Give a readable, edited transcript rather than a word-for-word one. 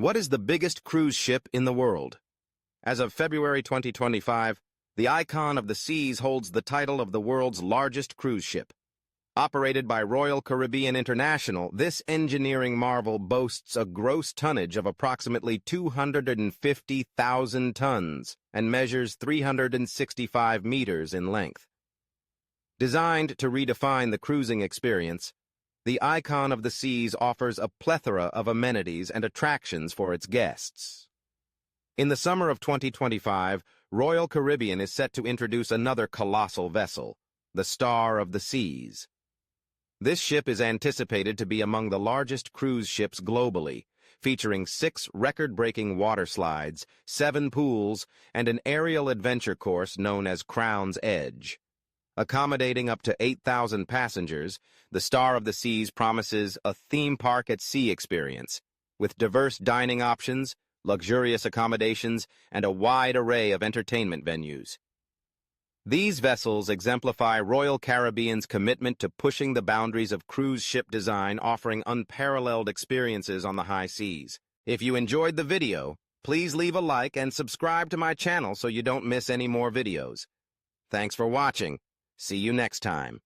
What is the biggest cruise ship in the world? As of February 2025, the Icon of the Seas holds the title of the world's largest cruise ship. Operated by Royal Caribbean International, this engineering marvel boasts a gross tonnage of approximately 250,000 tons and measures 365 meters in length. Designed to redefine the cruising experience, the Icon of the Seas offers a plethora of amenities and attractions for its guests. In the summer of 2025, Royal Caribbean is set to introduce another colossal vessel, the Star of the Seas. This ship is anticipated to be among the largest cruise ships globally, featuring 6 record-breaking water slides, 7 pools, and an aerial adventure course known as Crown's Edge. Accommodating up to 8,000 passengers, the Star of the Seas promises a theme park at sea experience, with diverse dining options, luxurious accommodations, and a wide array of entertainment venues. These vessels exemplify Royal Caribbean's commitment to pushing the boundaries of cruise ship design, offering unparalleled experiences on the high seas. If you enjoyed the video, please leave a like and subscribe to my channel so you don't miss any more videos. Thanks for watching. See you next time.